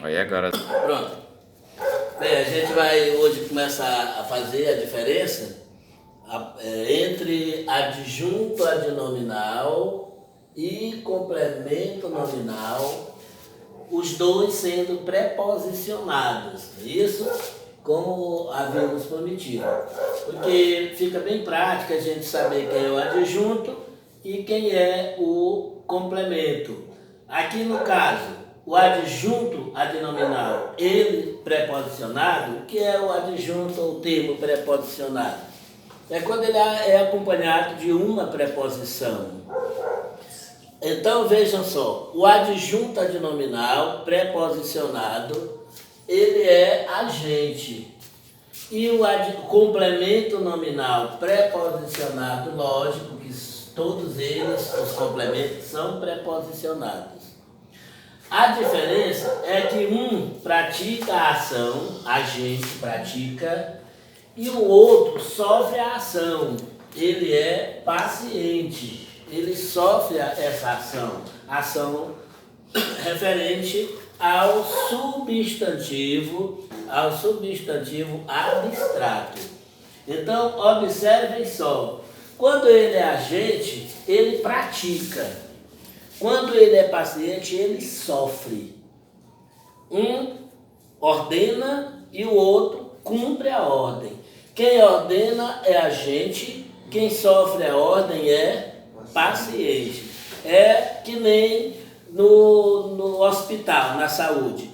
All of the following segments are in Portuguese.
Aí agora. Pronto. Bem, a gente vai hoje começar a fazer a diferença entre adjunto adnominal e complemento nominal, os dois sendo preposicionados. Isso como havíamos prometido. Porque fica bem prático a gente saber quem é o adjunto e quem é o complemento. Aqui no caso, o adjunto adnominal, ele preposicionado, o que é o adjunto ou o termo preposicionado? É quando ele é acompanhado de uma preposição. Então vejam só, o adjunto adnominal preposicionado, ele é agente. E o complemento nominal preposicionado, lógico que todos eles, os complementos, são preposicionados. A diferença é que um pratica a ação, agente pratica, e o outro sofre a ação, ele é paciente, ele sofre essa ação referente ao substantivo abstrato. Então, observem só, quando ele é agente, ele pratica. Quando ele é paciente, ele sofre. Um ordena e o outro cumpre a ordem. Quem ordena é agente, quem sofre a ordem é paciente. É que nem no hospital, na saúde.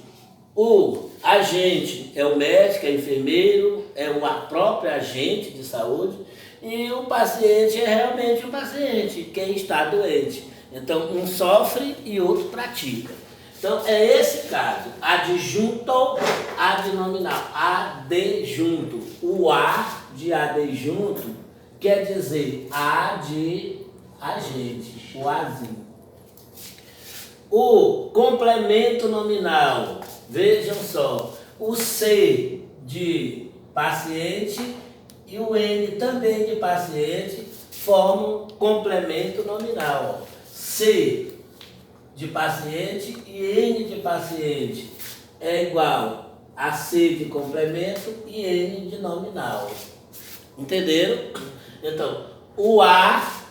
O agente é o médico, é o enfermeiro, é o próprio agente de saúde, e o paciente é realmente o paciente, quem está doente. Então, um sofre e outro pratica. Então, é esse caso, adjunto adnominal, adjunto. O A de adjunto quer dizer A de agente, o Azinho. O complemento nominal, vejam só, o C de paciente e o N também de paciente formam complemento nominal. C de paciente e N de paciente é igual a C de complemento e N de nominal. Entenderam? Então, o A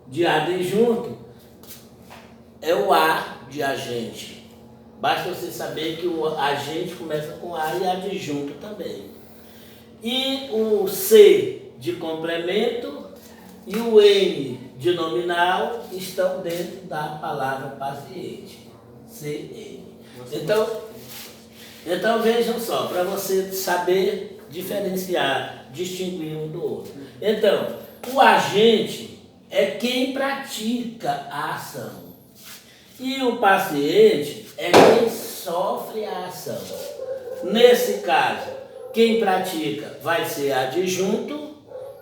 de adjunto é o A de agente. Basta você saber que o agente começa com A e adjunto também. E o C de complemento e o N de nominal estão dentro da palavra paciente. CN. Então vejam só, para você saber diferenciar, distinguir um do outro. Então, o agente é quem pratica a ação. E o paciente é quem sofre a ação. Nesse caso, quem pratica vai ser adjunto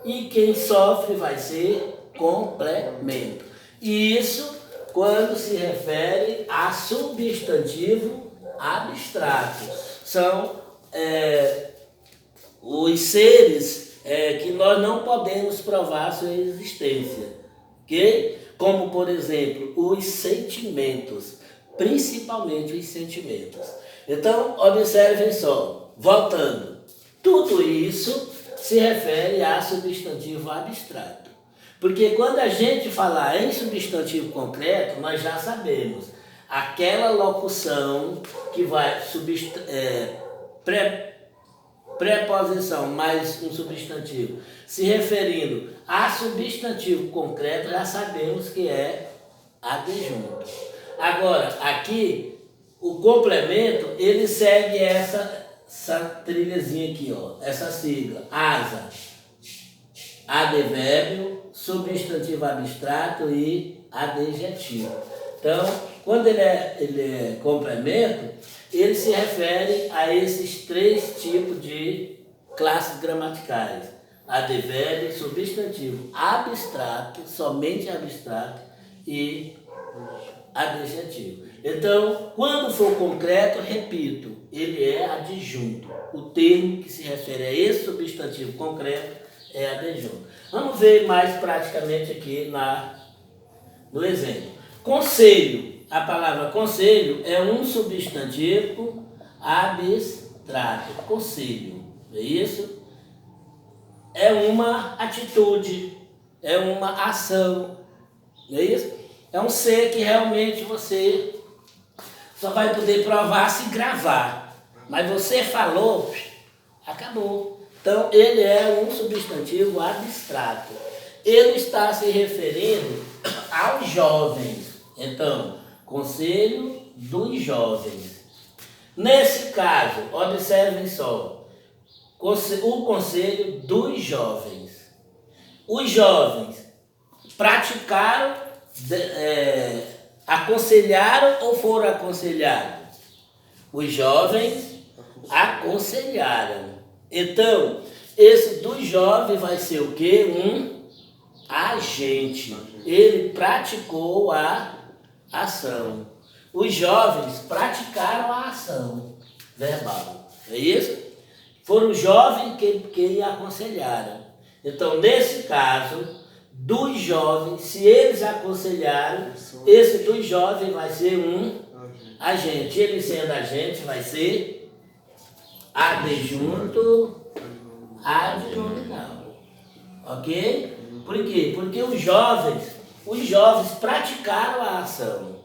e quem sofre vai ser complemento. E isso quando se refere a substantivo abstrato. São os seres que nós não podemos provar sua existência. Ok? Como, por exemplo, os sentimentos, principalmente os sentimentos. Então, observem só, voltando, tudo isso se refere a substantivo abstrato. Porque quando a gente falar em substantivo concreto, nós já sabemos aquela locução que vai preposição mais um substantivo, se referindo a substantivo concreto, já sabemos que é adjunto. Agora, aqui, o complemento, ele segue essa trilhazinha aqui, ó, essa sigla, ASA, advérbio, substantivo abstrato e adjetivo. Então, quando ele é complemento, ele se refere a esses três tipos de classes gramaticais: advérbio, substantivo abstrato, somente abstrato, e adjetivo. Então, quando for concreto, repito, ele é adjunto. O termo que se refere a esse substantivo concreto é adjunto. Vamos ver mais praticamente aqui no exemplo. Conselho. A palavra conselho é um substantivo abstrato, conselho. É isso? É uma atitude, é uma ação. Não é isso? É um ser que realmente você só vai poder provar se gravar. Mas você falou, acabou. Então, ele é um substantivo abstrato. Ele está se referindo aos jovens. Então, conselho dos jovens. Nesse caso, observem só, o conselho dos jovens. Os jovens praticaram, aconselharam ou foram aconselhados? Os jovens aconselharam. Então, esse dos jovens vai ser o quê? Um agente. Ele praticou a ação. Os jovens praticaram a ação verbal. É isso? Foram os jovens que aconselharam. Então, nesse caso, dos jovens, se eles aconselharam, esse dos jovens vai ser um agente. Ele sendo agente vai ser adjunto adnominal. Ok? Por quê? Porque os jovens praticaram a ação.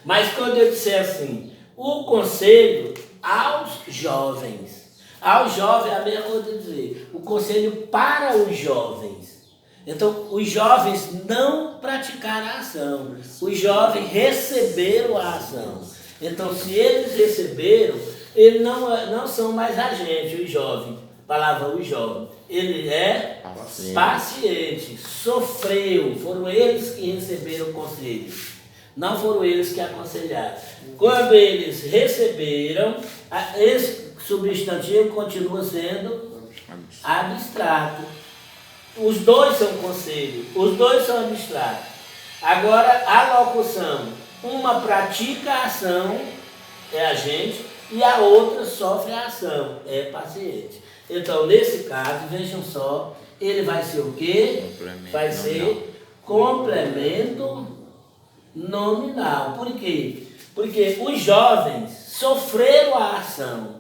Mas quando eu disser assim, o conselho aos jovens é a mesma coisa de dizer, o conselho para os jovens. Então, os jovens não praticaram a ação, os jovens receberam a ação. Então, se eles receberam, eles não são mais agentes, os jovens. Palavra os jovens. Ele é paciente, sofreu, foram eles que receberam o conselho. Não foram eles que aconselharam. Quando eles receberam, esse substantivo continua sendo abstrato. Os dois são conselho, os dois são abstratos. Agora, a locução, uma pratica a ação, é agente, e a outra sofre a ação, é paciente. Então, nesse caso, vejam só, ele vai ser o quê? Vai ser complemento nominal. Por quê? Porque os jovens sofreram a ação.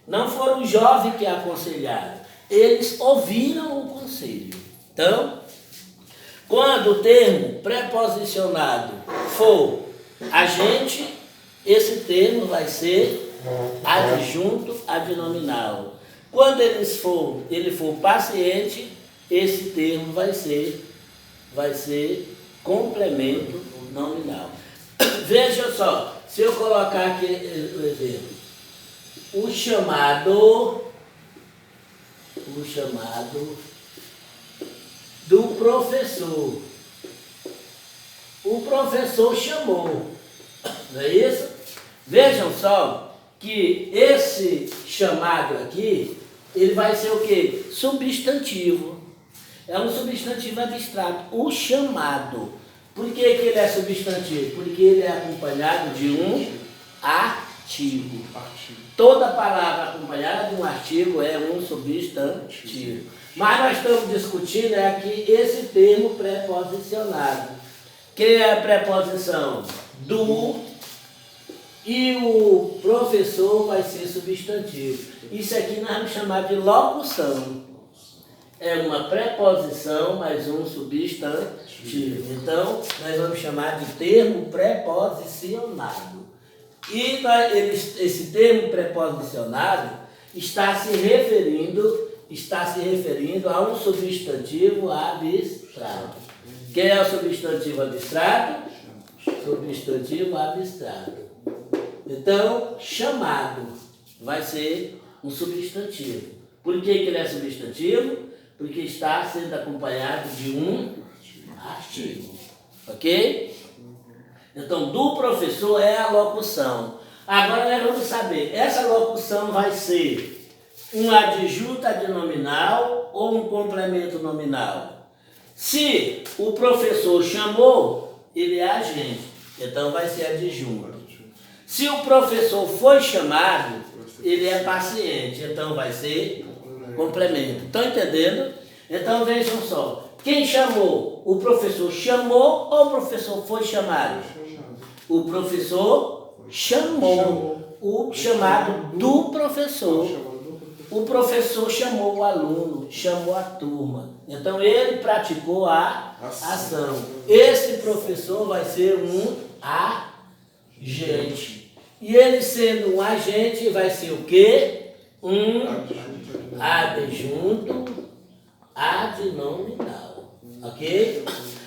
Não foram os jovens que aconselharam. Eles ouviram o conselho. Então, quando o termo preposicionado for agente, esse termo vai ser adjunto adnominal. Quando ele for paciente, esse termo vai ser complemento nominal. Veja só, se eu colocar aqui o exemplo, o chamado do professor. O professor chamou, não é isso? Vejam só que esse chamado aqui, ele vai ser o quê? Substantivo. É um substantivo abstrato. O chamado. Por que ele é substantivo? Porque ele é acompanhado de um artigo. Toda palavra acompanhada de um artigo é um substantivo. Mas nós estamos discutindo aqui esse termo preposicionado. Que é a preposição do, e o professor vai ser substantivo. Isso aqui nós vamos chamar de locução. É uma preposição mais um substantivo. Então, nós vamos chamar de termo preposicionado. E esse termo preposicionado está se referindo a um substantivo abstrato. Quem é o substantivo abstrato? Substantivo abstrato. Então, chamado vai ser um substantivo. Por que ele é substantivo? Porque está sendo acompanhado de um artigo. Ok? Então, do professor é a locução. Agora nós vamos saber, essa locução vai ser um adjunto adnominal ou um complemento nominal? Se o professor chamou, ele é agente, então vai ser adjunto. Se o professor foi chamado, ele é paciente, então vai ser complemento. Estão entendendo? Então vejam só, quem chamou? O professor chamou ou o professor foi chamado? O professor chamou. o chamado do professor. O professor chamou o aluno, chamou a turma. Então ele praticou a ação. Esse professor vai ser um agente. E ele sendo um agente vai ser o quê? Um adjunto adnominal. Ok?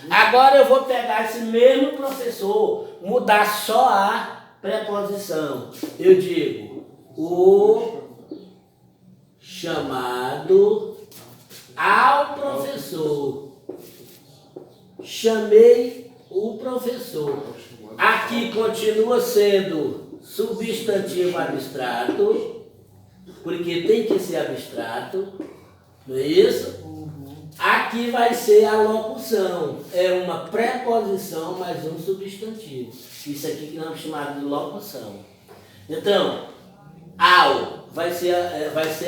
Agora eu vou pegar esse mesmo professor, mudar só a preposição. Eu digo o chamado ao professor. Chamei o professor. Aqui continua sendo substantivo abstrato, porque tem que ser abstrato, não é isso? Aqui vai ser a locução. É uma preposição mais um substantivo. Isso aqui que nós chamamos de locução. Então, ao vai ser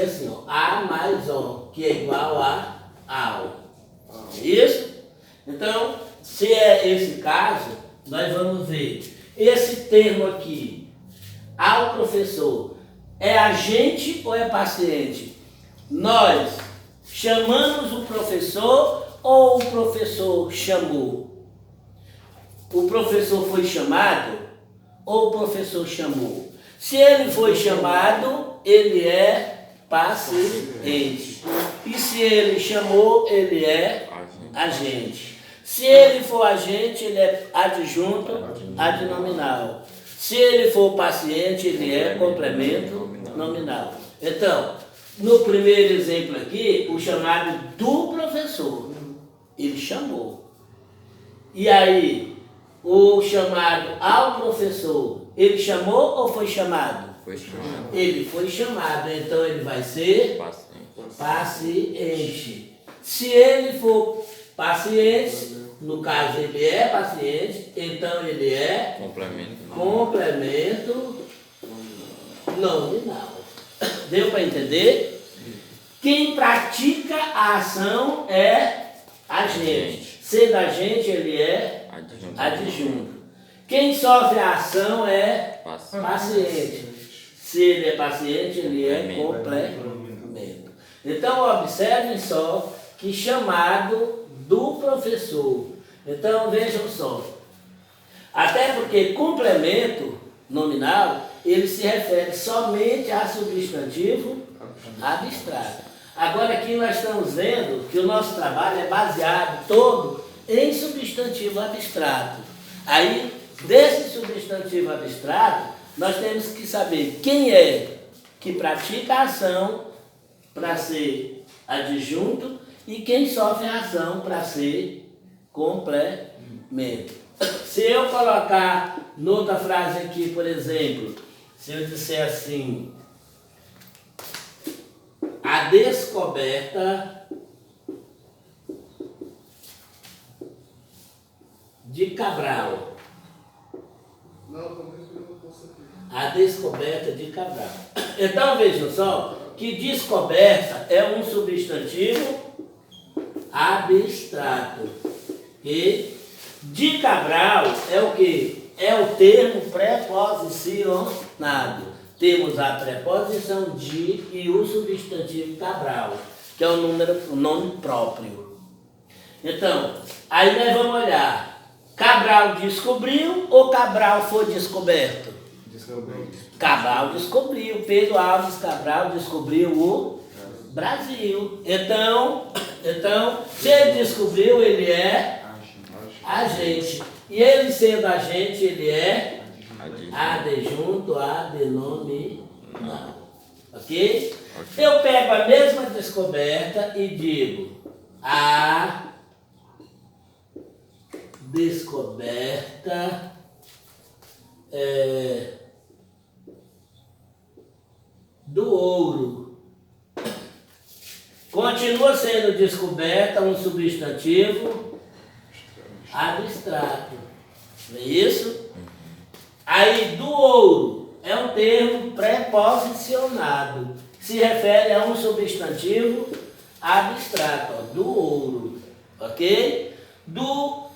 assim, ó, a mais o, que é igual a ao. Isso? Então, se é esse caso, nós vamos ver. Esse termo aqui, ao professor, é agente ou é paciente? Nós chamamos o professor ou o professor chamou? O professor foi chamado ou o professor chamou? Se ele foi chamado, ele é paciente. E se ele chamou, ele é agente. Se ele for agente, ele é adjunto adnominal. Se ele for paciente, ele é complemento nominal. Então, no primeiro exemplo aqui, o chamado do professor, ele chamou. E aí, o chamado ao professor, ele chamou ou foi chamado? Foi chamado. Ele foi chamado, então ele vai ser paciente. Se ele for paciente, no caso ele é paciente, então ele é complemento nominal. Deu para entender? Quem pratica a ação é agente. Sendo agente, ele é adjunto. Quem sofre a ação é paciente. Se ele é paciente, ele é complemento. Então, observem só que chamado do professor. Então, vejam só. Até porque complemento nominal, ele se refere somente a substantivo abstrato. Agora aqui nós estamos vendo que o nosso trabalho é baseado todo em substantivo abstrato. Aí, desse substantivo abstrato, nós temos que saber quem é que pratica a ação para ser adjunto e quem sofre a ação para ser complemento. Se eu colocar noutra frase aqui, por exemplo, se eu disser assim, a descoberta de Cabral. A descoberta de Cabral. Então vejam só que descoberta é um substantivo abstrato. E de Cabral é o que? É o termo preposicionado. Temos a preposição de e o substantivo Cabral, que é o nome próprio. Então, aí nós vamos olhar. Cabral descobriu ou Cabral foi descoberto? Cabral descobriu. Pedro Álvares Cabral descobriu o Brasil. Então, se ele descobriu, ele é agente. E ele sendo agente, ele é adjunto adnominal. Ok? Eu pego a mesma descoberta e digo a descoberta do ouro. Continua sendo descoberta um substantivo abstrato. Não é isso? Aí, do ouro é um termo preposicionado. Se refere a um substantivo abstrato, ó, do ouro. Ok? Do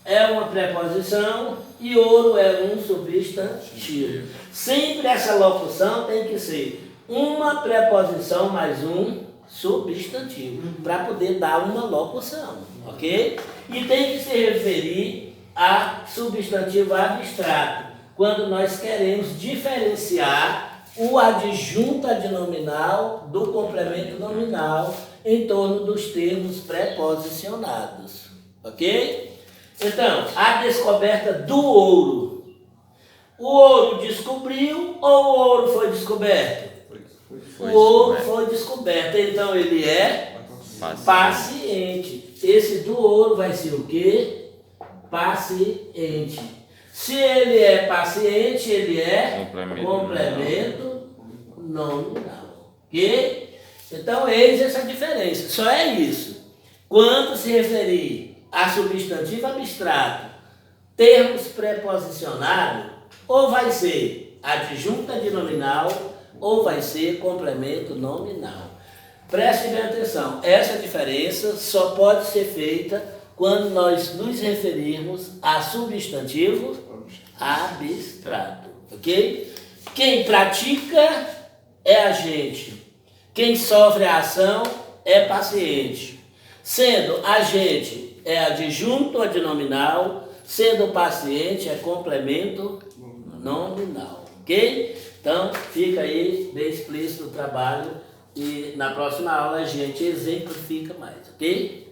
é uma preposição e ouro é um substantivo. Sempre essa locução tem que ser uma preposição mais um substantivo, para poder dar uma locução, ok? E tem que se referir a substantivo abstrato, quando nós queremos diferenciar o adjunto adnominal do complemento nominal em torno dos termos preposicionados, ok? Então, a descoberta do ouro. O ouro descobriu ou o ouro foi descoberto? O ouro foi descoberto, então ele é paciente. Esse do ouro vai ser o quê? Paciente. Se ele é paciente, ele é complemento nominal. Ok? Então, eis essa diferença. Só é isso. Quando se referir a substantivo abstrato, termos preposicionados, ou vai ser adjunto adnominal, ou vai ser complemento nominal. Preste bem atenção, essa diferença só pode ser feita quando nós nos referirmos a substantivo abstrato, ok? Quem pratica é agente, quem sofre a ação é paciente. Sendo agente é adjunto adnominal, sendo paciente é complemento nominal, ok? Então, fica aí bem explícito o trabalho e na próxima aula a gente exemplifica mais, ok?